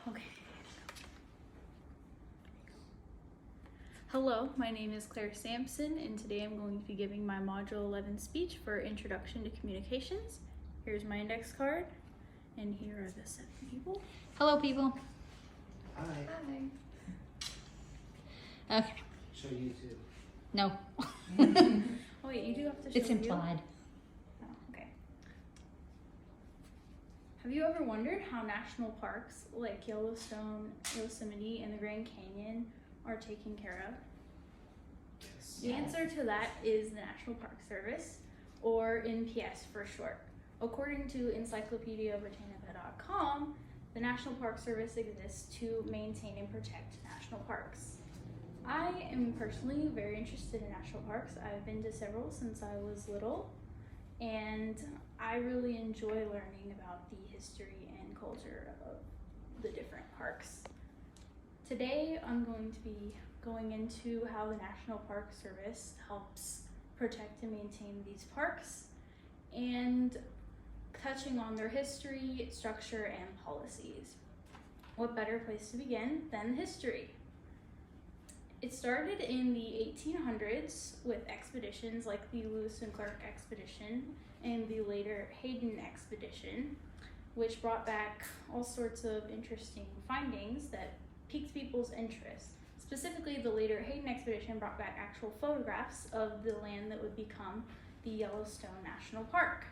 Okay. Hello, my name is Claire Sampson, and today I'm going to be giving my Module 11 speech for Introduction to Communications. Here's my index card, and here are the 7 people. Hello, people. Hi. Hi. Okay. Show you too. No. Oh wait, you do have to show It's implied. Oh, okay. Have you ever wondered how national parks like Yellowstone, Yosemite, and the Grand Canyon are taken care of? Yes. The answer to that is the National Park Service, or NPS for short. According to encyclopediabritannica.com, the National Park Service exists to maintain and protect national parks. I am personally very interested in national parks. I've been to several since I was little, and I really enjoy learning about the history and culture of the different parks. Today, I'm going to be going into how the National Park Service helps protect and maintain these parks, and touching on their history, structure, and policies. What better place to begin than history? It started in the 1800s with expeditions like the Lewis and Clark expedition and the later Hayden expedition, which brought back all sorts of interesting findings that piqued people's interest. Specifically, the later Hayden expedition brought back actual photographs of the land that would become the Yellowstone National Park.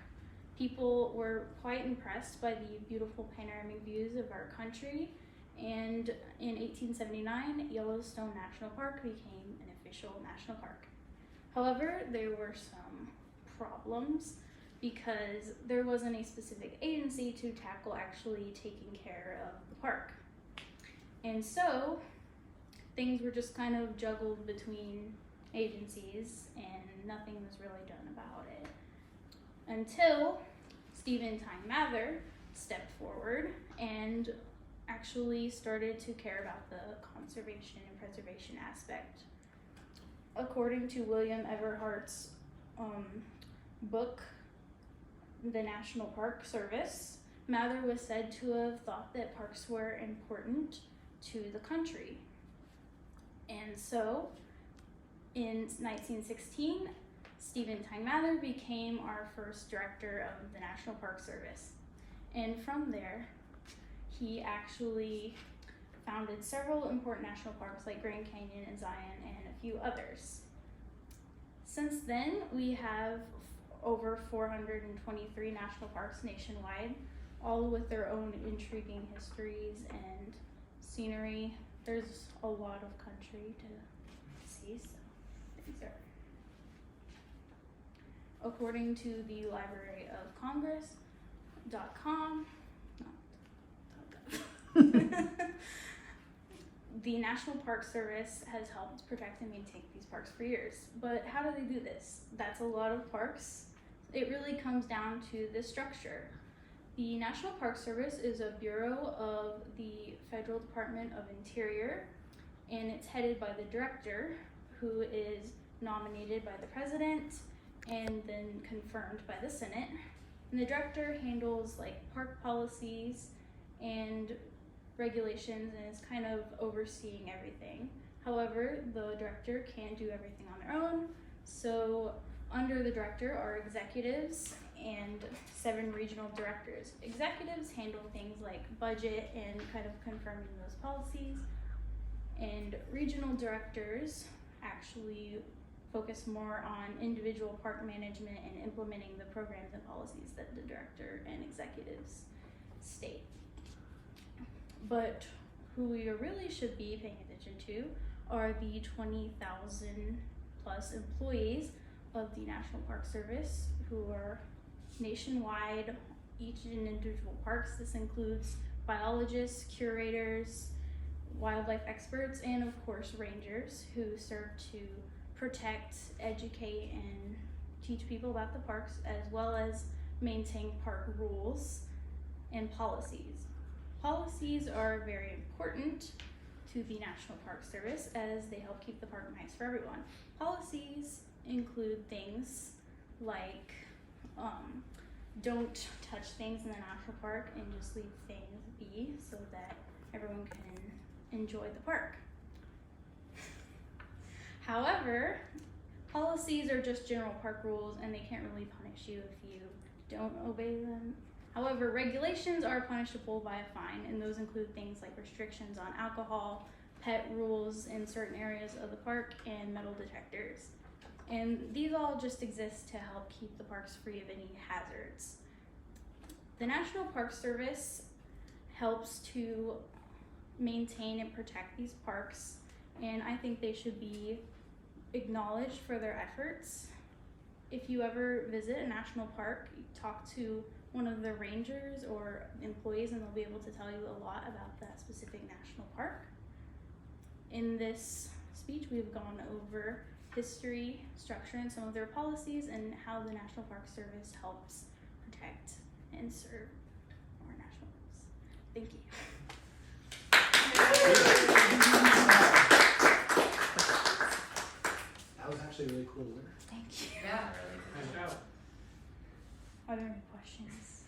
People were quite impressed by the beautiful panoramic views of our country, and in 1879, Yellowstone National Park became an official national park. However, there were some problems because there wasn't a specific agency to tackle actually taking care of the park. And so, things were just kind of juggled between agencies and nothing was really done about it. Until Stephen Tyne Mather stepped forward and actually started to care about the conservation and preservation aspect. According to William Everhart's book, The National Park Service, Mather was said to have thought that parks were important to the country. And so, in 1916, Stephen Tyne Mather became our first director of the National Park Service. And from there, he actually founded several important national parks like Grand Canyon and Zion and a few others. Since then, we have over 423 national parks nationwide, all with their own intriguing histories and scenery. There's a lot of country to see, so things are. According to the Library of Congress.com, the National Park Service has helped protect and maintain these parks for years. But how do they do this? That's a lot of parks. It really comes down to the structure. The National Park Service is a bureau of the Federal Department of Interior, and it's headed by the director, who is nominated by the president and then confirmed by the Senate. And the director handles like park policies and regulations and is kind of overseeing everything. However, the director can't do everything on their own, so under the director are executives and 7 regional directors. Executives handle things like budget and kind of confirming those policies, and regional directors actually focus more on individual park management and implementing the programs and policies that the director and executives state. But who we really should be paying attention to are the 20,000 plus employees of the National Park Service who are nationwide, each in individual parks. This includes biologists, curators, wildlife experts, and of course rangers who serve to protect, educate, and teach people about the parks, as well as maintain park rules and policies. Policies are very important to the National Park Service as they help keep the park nice for everyone. Policies include things like don't touch things in the national park and just leave things be so that everyone everyone can enjoy the park. However, policies are just general park rules and they can't really punish you if you don't obey them. However, regulations are punishable by a fine, and those include things like restrictions on alcohol, pet rules in certain areas of the park, and metal detectors. And these all just exist to help keep the parks free of any hazards. The National Park Service helps to maintain and protect these parks, and I think they should be acknowledged for their efforts. If you ever visit a national park, you talk to one of the rangers or employees and they'll be able to tell you a lot about that specific national park. In this speech, we've gone over history, structure, and some of their policies and how the National Park Service helps protect and serve our national parks. Thank you. That was actually really cool. Thank you. Yeah, really. Nice job. Are there any questions?